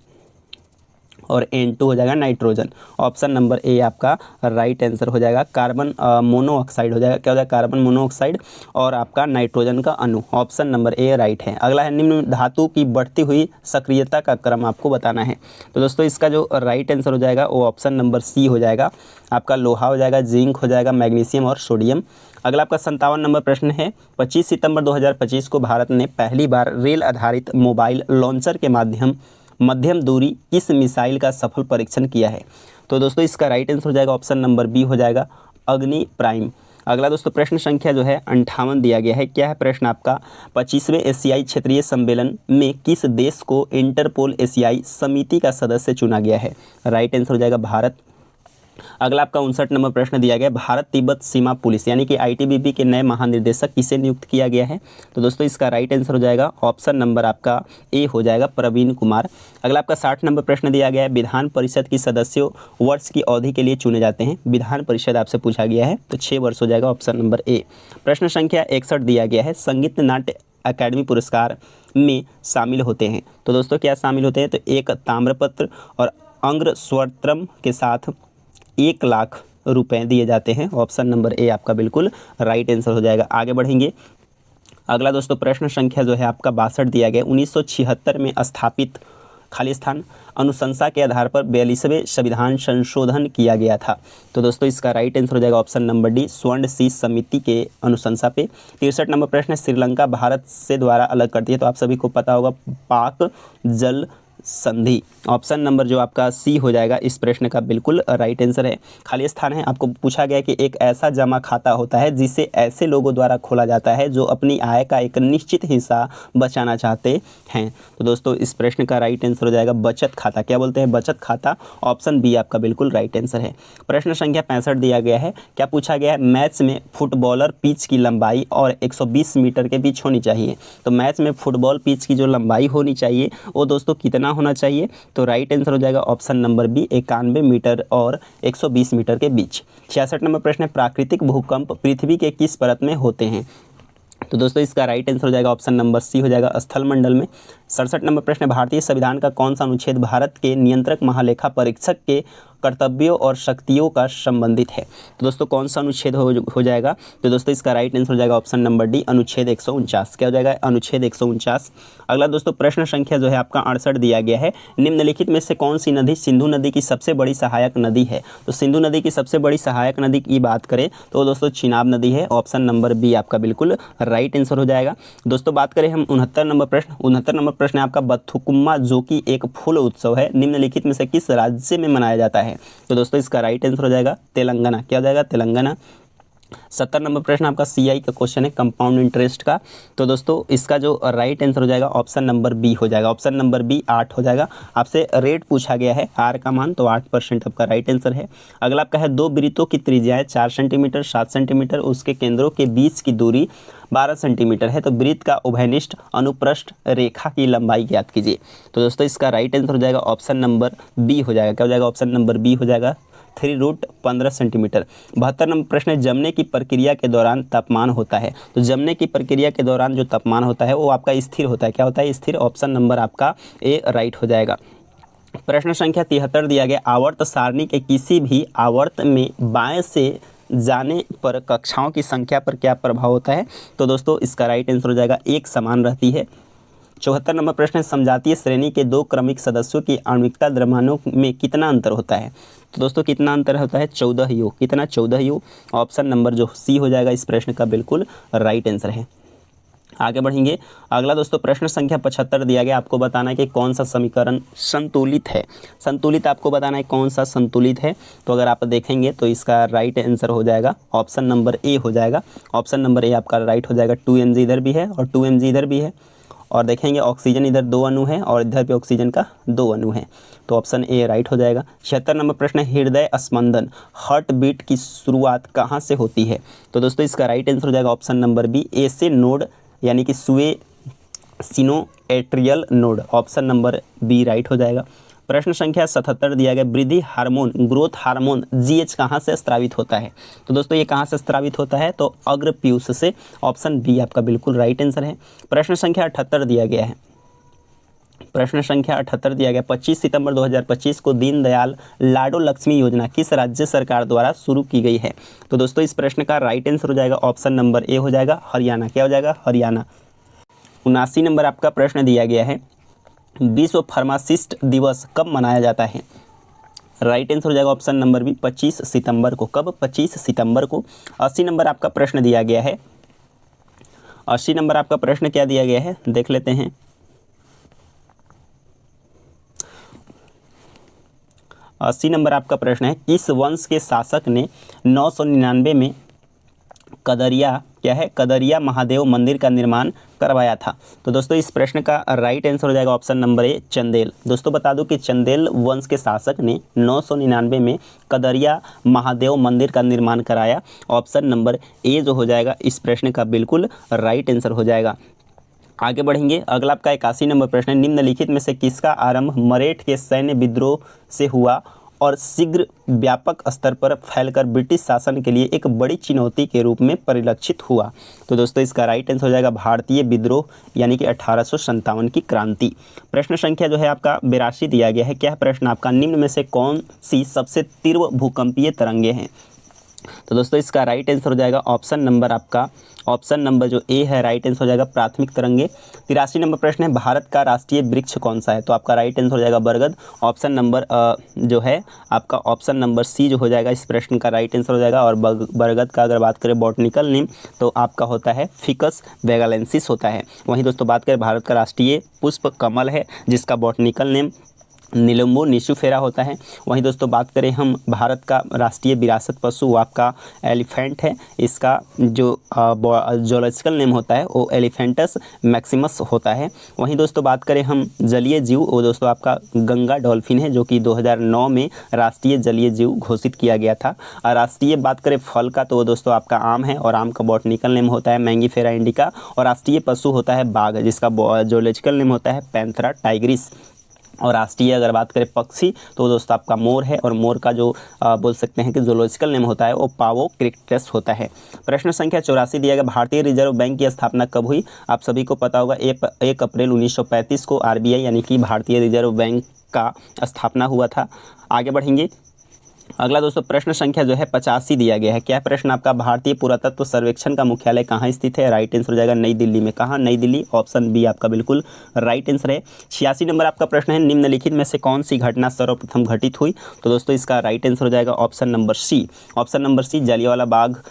और N2 हो जाएगा नाइट्रोजन। ऑप्शन नंबर ए आपका राइट आंसर हो जाएगा, कार्बन मोनोऑक्साइड हो जाएगा। क्या हो जाएगा, कार्बन मोनोऑक्साइड और आपका नाइट्रोजन का अणु। ऑप्शन नंबर ए राइट है। अगला है, निम्न धातु की बढ़ती हुई सक्रियता का क्रम आपको बताना है। तो दोस्तों इसका जो राइट आंसर हो जाएगा वो ऑप्शन नंबर सी हो जाएगा, आपका लोहा हो जाएगा, जिंक हो जाएगा, मैग्नीशियम और सोडियम। अगला आपका 57 नंबर प्रश्न है, 25 सितंबर 2025 को भारत ने पहली बार रेल आधारित मोबाइल लॉन्चर के मध्यम दूरी किस मिसाइल का सफल परीक्षण किया है। तो दोस्तों इसका राइट आंसर हो जाएगा ऑप्शन नंबर बी हो जाएगा, अग्नि प्राइम। अगला दोस्तों प्रश्न संख्या जो है 58 दिया गया है। क्या है प्रश्न आपका, 25वें एशियाई क्षेत्रीय सम्मेलन में किस देश को इंटरपोल एशियाई समिति का सदस्य चुना गया है। राइट आंसर हो जाएगा भारत। अगला आपका 59 नंबर प्रश्न दिया गया, भारत तिब्बत सीमा पुलिस यानी कि ITBP के नए महानिर्देशक किसे नियुक्त किया गया है। तो दोस्तों इसका राइट आंसर हो जाएगा ऑप्शन नंबर आपका ए हो जाएगा, प्रवीण कुमार। अगला आपका 60 नंबर प्रश्न दिया गया है, विधान परिषद की सदस्यों वर्ष की अवधि के लिए चुने जाते हैं। विधान परिषद आपसे पूछा गया है तो 6 वर्ष हो जाएगा, ऑप्शन नंबर ए। प्रश्न संख्या 61 दिया गया है, संगीत नाट्य अकादमी पुरस्कार में शामिल होते हैं। तो दोस्तों क्या शामिल होते हैं, तो एक ताम्रपत्र और अंग्र स्वरत्रम के साथ 1 लाख रुपए दिए जाते हैं। ऑप्शन नंबर ए आपका बिल्कुल राइट आंसर हो जाएगा। आगे बढ़ेंगे। अगला दोस्तों प्रश्न संख्या जो है आपका 62 दिया गया, 1976 में स्थापित खालिस्तान अनुशंसा के आधार पर 42वें संविधान संशोधन किया गया था। तो दोस्तों इसका राइट आंसर हो जाएगा ऑप्शन नंबर डी, स्वर्ण शीर्ष समिति के अनुशंसा पे। 63 नंबर प्रश्न, श्रीलंका भारत से द्वारा अलग करती है। तो आप सभी को पता होगा पाक जल संधि। ऑप्शन नंबर जो आपका सी हो जाएगा इस प्रश्न का बिल्कुल राइट आंसर है। खालिस्तान है, आपको पूछा गया कि एक ऐसा जमा खाता होता है जिसे ऐसे लोगों द्वारा खोला जाता है जो अपनी आय का एक निश्चित हिस्सा बचाना चाहते हैं। तो दोस्तों इस प्रश्न का राइट आंसर हो जाएगा बचत खाता। क्या बोलते हैं, बचत खाता। ऑप्शन बी आपका बिल्कुल राइट आंसर है। प्रश्न संख्या 65 दिया गया है, क्या पूछा गया है, मैच में फुटबॉलर पिच की लंबाई और 120 मीटर के बीच होनी चाहिए। तो मैच में फुटबॉल पिच की जो लंबाई होनी चाहिए वो दोस्तों कितना होना चाहिए। तो राइट आंसर हो जाएगा ऑप्शन नंबर बी, 91 मीटर और 120 मीटर के बीच। 66 नंबर प्रश्न है, प्राकृतिक भूकंप पृथ्वी के किस परत में होते हैं। तो दोस्तों इसका राइट आंसर हो जाएगा ऑप्शन नंबर सी हो जाएगा, स्थल मंडल में। 67 नंबर प्रश्न, भारतीय संविधान का कौन सा अनुच्छेद भारत के नियंत्रक महालेखा परीक्षक के कर्तव्यों और शक्तियों का संबंधित है। तो दोस्तों कौन सा अनुच्छेद हो जाएगा। तो दोस्तों इसका राइट आंसर हो जाएगा ऑप्शन नंबर डी, अनुच्छेद 149। क्या हो जाएगा, अनुच्छेद 149। अगला दोस्तों प्रश्न संख्या जो है आपका 68 दिया गया है, निम्नलिखित में से कौन सी नदी सिंधु नदी की सबसे बड़ी सहायक नदी है। तो सिंधु नदी की सबसे बड़ी सहायक नदी की बात करें तो दोस्तों चिनाब नदी है। ऑप्शन नंबर बी आपका बिल्कुल राइट आंसर हो जाएगा। दोस्तों बात करें हम 69 नंबर प्रश्न है आपका, बथुकुम्मा जो कि एक फूल उत्सव है, निम्नलिखित में से किस राज्य में मनाया जाता है। तो दोस्तों इसका राइट आंसर हो जाएगा तेलंगाना। क्या हो जाएगा, तेलंगाना। 70 नंबर प्रश्न आपका CI का क्वेश्चन है, कंपाउंड इंटरेस्ट का। तो दोस्तों इसका जो राइट आंसर हो जाएगा ऑप्शन नंबर बी हो जाएगा। ऑप्शन नंबर बी 8 हो जाएगा। आपसे रेट पूछा गया है, R का मान, तो 8% आपका राइट आंसर है। अगला आपका है, 2 वृत्तों की त्रिज्याएं 4 सेंटीमीटर 7 सेंटीमीटर, उसके केंद्रों के बीच की दूरी 12 सेंटीमीटर है। तो वृत्त का उभयनिष्ठ अनुप्रस्थ रेखा की लंबाई ज्ञात कीजिए। तो दोस्तों इसका राइट आंसर हो जाएगा ऑप्शन नंबर बी हो जाएगा। क्या हो जाएगा, ऑप्शन नंबर बी हो जाएगा, 3√15 सेंटीमीटर। 72 नंबर प्रश्न है, जमने की प्रक्रिया के दौरान तापमान होता है। तो जमने की प्रक्रिया के दौरान जो तापमान होता है वो आपका स्थिर होता है। क्या होता है, स्थिर। ऑप्शन नंबर आपका ए राइट हो जाएगा। प्रश्न संख्या 73 दिया गया, आवर्त सारणी के किसी भी आवर्त में बाएं से जाने पर कक्षाओं की संख्या पर क्या प्रभाव होता है। तो दोस्तों इसका राइट आंसर हो जाएगा, एक समान रहती है। 74 नंबर प्रश्न है, समजातीय श्रेणी के 2 क्रमिक सदस्यों की आणविकता द्रव्यमानों में कितना अंतर होता है। तो दोस्तों कितना अंतर होता है, 14 यू। कितना, 14 यू। ऑप्शन नंबर जो सी हो जाएगा इस प्रश्न का बिल्कुल राइट आंसर है। आगे बढ़ेंगे। अगला दोस्तों प्रश्न संख्या 75 दिया गया, आपको बताना है कि कौन सा समीकरण संतुलित है। संतुलित आपको बताना है कौन सा संतुलित है। तो अगर आप देखेंगे तो इसका राइट आंसर हो जाएगा ऑप्शन नंबर ए हो जाएगा। ऑप्शन नंबर ए आपका राइट हो जाएगा। 2mg इधर भी है और 2mg इधर भी है, और देखेंगे ऑक्सीजन इधर 2 अणु है और इधर भी ऑक्सीजन का 2 अणु है, तो ऑप्शन ए राइट हो जाएगा। 76 नंबर प्रश्न है, हृदय स्पंदन हार्ट बीट की शुरुआत कहाँ से होती है। तो दोस्तों इसका राइट आंसर हो जाएगा option number B, S A node यानी कि सुए sinoatrial node, option number B right हो जाएगा। प्रश्न संख्या 77 दिया गया, वृद्धि हार्मोन ग्रोथ हार्मोन जीएच कहाँ से स्रावित होता है। तो दोस्तों ये कहाँ से स्रावित होता है, तो अग्र पीयूष से, ऑप्शन बी आपका बिल्कुल राइट आंसर है। प्रश्न संख्या 78 दिया गया है, प्रश्न संख्या 78 दिया गया, 25 सितंबर 2025 को दीनदयाल लाडो लक्ष्मी योजना किस राज्य सरकार द्वारा शुरू की गई है। तो दोस्तों इस प्रश्न का राइट आंसर हो जाएगा ऑप्शन नंबर ए हो जाएगा, हरियाणा। क्या हो जाएगा, हरियाणा। 79 नंबर आपका प्रश्न दिया गया है, विश्व फार्मासिस्ट दिवस कब मनाया जाता है। राइट आंसर हो जाएगा ऑप्शन नंबर बी, 25 सितंबर को। कब, 25 सितंबर को। 80 नंबर आपका प्रश्न दिया गया है, 80 नंबर आपका प्रश्न क्या दिया गया है देख लेते हैं। 80 नंबर आपका प्रश्न है, किस वंश के शासक ने 999 में कदरिया क्या है, कदरिया महादेव मंदिर का निर्माण करवाया था। तो दोस्तों इस प्रश्न का राइट आंसर हो जाएगा ऑप्शन नंबर ए, चंदेल। दोस्तों बता दूं कि चंदेल वंश के शासक ने 999 में कदरिया महादेव मंदिर का निर्माण कराया। ऑप्शन नंबर ए जो हो जाएगा इस प्रश्न का बिल्कुल राइट आंसर हो जाएगा। आगे बढ़ेंगे। अगला आपका 81 नंबर प्रश्न है, निम्नलिखित में से किसका आरंभ मरेठ के सैन्य विद्रोह से हुआ और शीघ्र व्यापक स्तर पर फैलकर ब्रिटिश शासन के लिए एक बड़ी चुनौती के रूप में परिलक्षित हुआ। तो दोस्तों इसका राइट आंसर हो जाएगा भारतीय विद्रोह यानी कि 1857 की क्रांति। प्रश्न संख्या जो है आपका 82 दिया गया है, क्या प्रश्न आपका, निम्न में से कौन सी सबसे तीव्र भूकंपीय तरंगे हैं। तो दोस्तों इसका राइट आंसर हो जाएगा ऑप्शन नंबर आपका, ऑप्शन नंबर जो ए है राइट आंसर हो जाएगा प्राथमिक तरंगे। 83 नंबर प्रश्न है, भारत का राष्ट्रीय वृक्ष कौन सा है। तो आपका राइट आंसर हो जाएगा बरगद। ऑप्शन नंबर जो है आपका ऑप्शन नंबर सी जो हो जाएगा इस प्रश्न का राइट आंसर हो जाएगा। और बरगद का अगर बात करें बॉटनिकल नेम तो आपका होता है फिकस वेगालेंसिस होता है। वहीं दोस्तों बात करें भारत का राष्ट्रीय पुष्प कमल है जिसका बॉटनिकल नेम निलंबो निशुफेरा होता है। वहीं दोस्तों बात करें हम भारत का राष्ट्रीय विरासत पशु आपका एलिफेंट है, इसका जो जूलॉजिकल नेम होता है वो एलिफेंटस मैक्सिमस होता है। वहीं दोस्तों बात करें हम जलीय जीव, वो दोस्तों आपका गंगा डॉल्फिन है जो कि 2009 में राष्ट्रीय जलीय जीव घोषित किया गया था। और राष्ट्रीय बात करें फल का तो वो दोस्तों आपका आम है और आम का बॉटनिकल नेम होता है मैंगीफेरा इंडिका। और राष्ट्रीय पशु होता है बाघ जिसका जूलॉजिकल नेम होता है पैंथेरा टाइग्रिस। और राष्ट्रीय अगर बात करें पक्षी तो दोस्तों आपका मोर है और मोर का जो बोल सकते हैं कि जूलॉजिकल नेम होता है वो पावो क्रिकेटस होता है। प्रश्न संख्या 84 दिया गया, भारतीय रिजर्व बैंक की स्थापना कब हुई। आप सभी को पता होगा 1 अप्रैल 1935 को आरबीआई यानी कि भारतीय रिजर्व बैंक का स्थापना हुआ था। आगे बढ़ेंगे। अगला दोस्तों प्रश्न संख्या जो है 85 दिया गया है, क्या प्रश्न आपका, भारतीय पुरातत्व सर्वेक्षण का मुख्यालय कहाँ स्थित है। राइट आंसर हो जाएगा नई दिल्ली में। कहाँ, नई दिल्ली। ऑप्शन बी आपका बिल्कुल राइट आंसर है। 86 नंबर आपका प्रश्न है, निम्नलिखित में से कौन सी घटना सर्वप्रथम घटित हुई। तो दोस्तों इसका राइट आंसर हो जाएगा option number C, option number C Jallianwala Bagh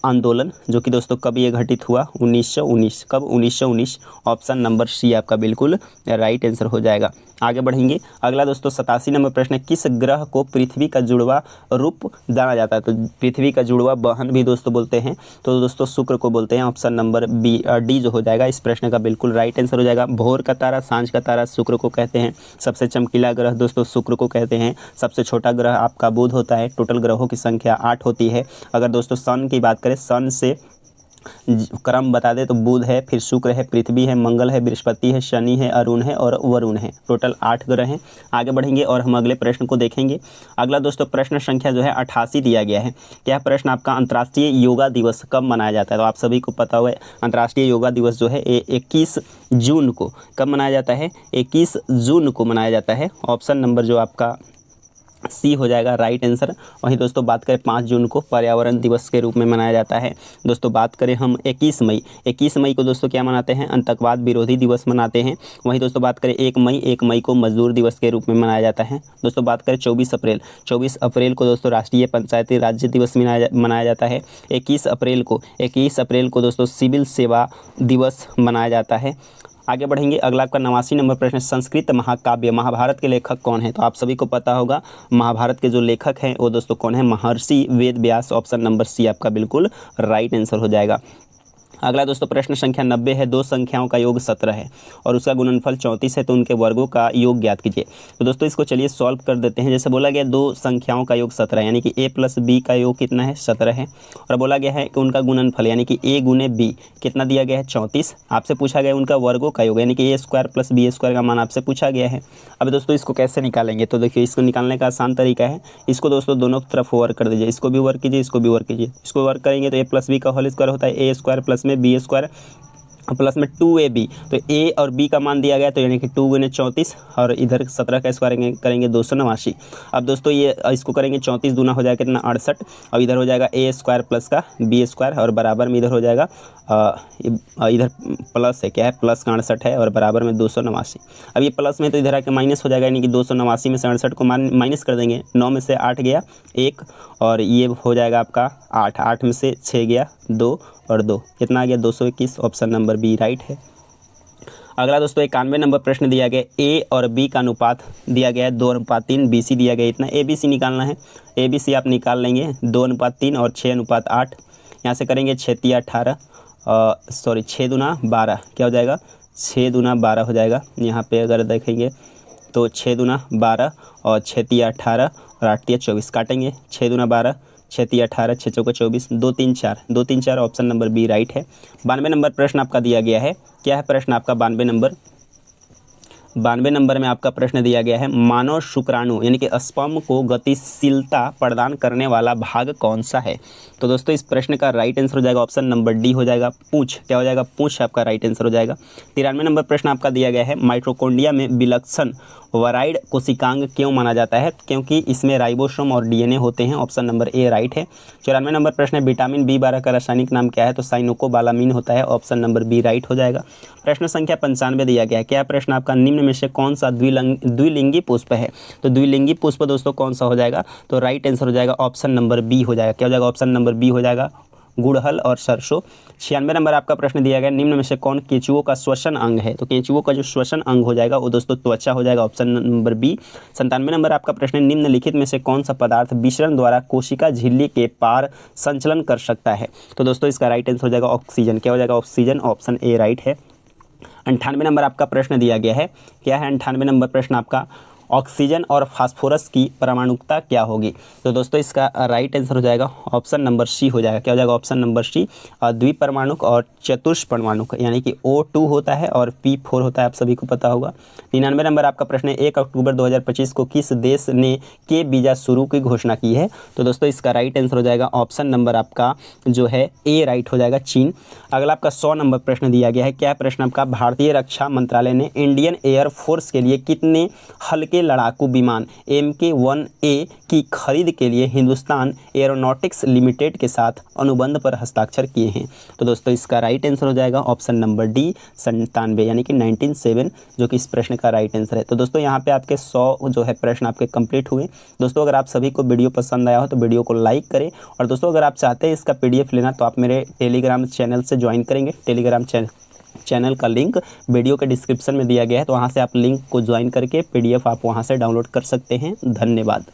आंदोलन, जो कि दोस्तों कब ये घटित हुआ, 1919। कब, 1919। ऑप्शन नंबर सी आपका बिल्कुल राइट आंसर हो जाएगा। आगे बढ़ेंगे। अगला दोस्तों 87 नंबर प्रश्न है, किस ग्रह को पृथ्वी का जुड़वा रूप जाना जाता है। तो पृथ्वी का जुड़वा बहन भी दोस्तों बोलते हैं, तो दोस्तों शुक्र को बोलते हैं। ऑप्शन नंबर डी जो हो जाएगा इस प्रश्न का बिल्कुल राइट आंसर हो जाएगा। भोर का तारा, सांझ का तारा शुक्र को कहते हैं। सबसे चमकीला ग्रह दोस्तों शुक्र को कहते हैं। सबसे छोटा ग्रह आपका बुध होता है। टोटल ग्रहों की संख्या 8 होती है। अगर दोस्तों सन की बात करें, सन से क्रम बता दे तो बुध है, फिर शुक्र है, पृथ्वी है, मंगल है, बृहस्पति है, शनि है, अरुण है और वरुण है। टोटल 8 ग्रह हैं। आगे बढ़ेंगे और हम अगले प्रश्न को देखेंगे। अगला दोस्तों प्रश्न संख्या जो है 88 दिया गया है, क्या प्रश्न आपका, अंतर्राष्ट्रीय योगा दिवस कब मनाया जाता है। तो आप सभी को पता हुआ है अंतर्राष्ट्रीय योगा दिवस जो है 21 जून को कब मनाया जाता है, 21 जून को मनाया जाता है। ऑप्शन नंबर जो आपका सी हो जाएगा राइट आंसर। वहीं दोस्तों बात करें 5 जून को पर्यावरण दिवस के रूप में मनाया जाता है। दोस्तों बात करें हम 21 मई को दोस्तों क्या मनाते हैं, आतंकवाद विरोधी दिवस मनाते हैं। वहीं दोस्तों बात करें 1 मई को मजदूर दिवस के रूप में मनाया जाता है। दोस्तों बात करें 24 अप्रैल को दोस्तों राष्ट्रीय पंचायती राज्य दिवस मनाया जाता है। 21 अप्रैल को दोस्तों सिविल सेवा दिवस मनाया जाता है। आगे बढ़ेंगे, अगला आपका 89 नंबर प्रश्न है, संस्कृत महाकाव्य महाभारत के लेखक कौन है। तो आप सभी को पता होगा महाभारत के जो लेखक हैं वो दोस्तों कौन है, महर्षि वेद व्यास। ऑप्शन नंबर सी आपका बिल्कुल राइट आंसर हो जाएगा। अगला दोस्तों प्रश्न संख्या 90 है, दो संख्याओं का योग 17 है और उसका गुणनफल 34 है, तो उनके वर्गों का योग ज्ञात कीजिए। तो दोस्तों इसको चलिए सॉल्व कर देते हैं। जैसे बोला गया दो संख्याओं का योग 17 यानी कि a प्लस बी का योग कितना है, 17 है। और बोला गया है कि उनका गुणनफल यानी कि a गुने b कितना दिया गया है, 34। आपसे पूछा गया उनका वर्गों का योग यानी कि a square plus B square का मान आपसे पूछा गया है। अब दोस्तों इसको कैसे निकालेंगे, तो देखिए इसको निकालने का आसान तरीका है, इसको दोस्तों दोनों तरफ वर्क कर दीजिए, इसको भी वर्क कीजिए, इसको भी वर्क कीजिए। इसको वर्क करेंगे तो a प्लस बी का होल स्क्वायर होता है a स्क्वायर प्लस में b स्क्वायर प्लस में 2ab। तो a और b का मान दिया गया तो यानी कि 2 गुने 34 और इधर 17 का स्क्वायर करेंगे 289। अब दोस्तों ये इसको करेंगे 34 दूना हो जाएगा कितना 68 और इधर हो जाएगा a स्क्वायर प्लस का b स्क्वायर और बराबर में इधर हो जाएगा इधर प्लस है, क्या है प्लस का 68 है और बराबर में 289। अब ये प्लस में तो इधर आके माइनस हो जाएगा यानी कि 289 में से 68 को माइनस कर देंगे, 9 में से 8 गया 1 और ये हो जाएगा आपका 8 में से 6 गया 2 और 2 कितना आ गया 221। ऑप्शन नंबर बी राइट है। अगला दोस्तों 91 नंबर प्रश्न दिया गया ए और बी का अनुपात दिया गया है 2:3, बी सी दिया गया इतना, ए बी सी निकालना है। ए बी सी आप निकाल लेंगे 2:3 और 6:8। यहाँ से करेंगे 6 18 6 दूना 12 क्या हो जाएगा 6 दूना 12 हो जाएगा। यहाँ पे अगर देखेंगे तो 6 दूना 12 और 6 18 और 8 24 काटेंगे 6 दूना 12 6 18 6 चौका 24 2 3 4 ऑप्शन नंबर बी राइट है। 92 नंबर प्रश्न आपका दिया गया है, क्या है प्रश्न आपका 92 नंबर में आपका प्रश्न दिया गया है, मानव शुक्राणु यानी कि स्पर्म को गतिशीलता प्रदान करने वाला भाग कौन सा है। तो दोस्तों इस प्रश्न का राइट आंसर हो जाएगा ऑप्शन नंबर डी हो जाएगा पूंछ, क्या हो जाएगा पूंछ आपका राइट आंसर हो जाएगा। 93 नंबर प्रश्न आपका दिया गया है, माइटोकॉन्ड्रिया में विलक्षण वराइड कोशिकांग क्यों माना जाता है, क्योंकि इसमें राइबोसोम और डीएनए होते हैं। ऑप्शन नंबर ए राइट है। 94 नंबर प्रश्न है, विटामिन B12 का रासायनिक नाम क्या है, तो साइनोकोबालामिन होता है। ऑप्शन नंबर बी राइट हो जाएगा। प्रश्न संख्या 95 दिया गया है, क्या प्रश्न आपका निम्न में से कौन सा द्विलिंगी पुष्प है। तो द्विलिंगी पुष्प दोस्तों कौन सा हो जाएगा, तो राइट आंसर हो जाएगा ऑप्शन नंबर बी हो जाएगा, क्या हो जाएगा ऑप्शन नंबर बी हो जाएगा गुड़हल और सरसों। 96 नंबर आपका प्रश्न दिया गया, निम्न में से कौन केंचुओं का श्वसन अंग है, तो केंचुओं का जो श्वसन अंग हो जाएगा वो दोस्तों त्वचा हो जाएगा। Option number B. 97 नंबर आपका प्रश्न, निम्नलिखित में से कौन सा पदार्थ विसरण द्वारा कोशिका झिल्ली के पार संचलन कर सकता है, तो दोस्तों इसका राइट आंसर हो जाएगा ऑक्सीजन, क्या हो जाएगा ऑक्सीजन। ऑप्शन ए राइट है। 98 नंबर आपका प्रश्न दिया गया है, क्या है 98 नंबर प्रश्न आपका, ऑक्सीजन और फास्फोरस की परमाणुकता क्या होगी, तो दोस्तों इसका राइट आंसर हो जाएगा ऑप्शन नंबर सी हो जाएगा, क्या हो जाएगा ऑप्शन नंबर सी। द्विपरमाणुक और चतुष्परमाणुक यानी कि O2 होता है और P4 होता है, आप सभी को पता होगा। 99 नंबर आपका प्रश्न है, 1 अक्टूबर 2025 को किस देश ने के वीज़ा शुरू की घोषणा की है, तो दोस्तों इसका राइट आंसर हो जाएगा ऑप्शन नंबर आपका जो है ए राइट हो जाएगा चीन। अगला आपका 100 नंबर प्रश्न दिया गया है, क्या प्रश्न आपका, भारतीय रक्षा मंत्रालय ने इंडियन एयर फोर्स के लिए कितने हल्के लड़ाकू विमान MK1A की खरीद के लिए हिंदुस्तान एरोनॉटिक्स लिमिटेड के साथ अनुबंध पर हस्ताक्षर किए हैं, तो दोस्तों इसका राइट आंसर हो जाएगा ऑप्शन नंबर डी 97 यानी कि 97 जो कि इस प्रश्न का राइट आंसर है। तो दोस्तों यहाँ पे आपके 100 जो है प्रश्न आपके कंप्लीट हुए। दोस्तों अगर आप सभी को वीडियो पसंद आया हो तो वीडियो को लाइक करें और दोस्तों अगर आप चाहते हैं इसका PDF लेना तो आप मेरे टेलीग्राम चैनल से ज्वाइन करेंगे। टेलीग्राम चैनल का लिंक वीडियो के डिस्क्रिप्शन में दिया गया है, तो वहाँ से आप लिंक को ज्वाइन करके PDF आप वहाँ से डाउनलोड कर सकते हैं। धन्यवाद।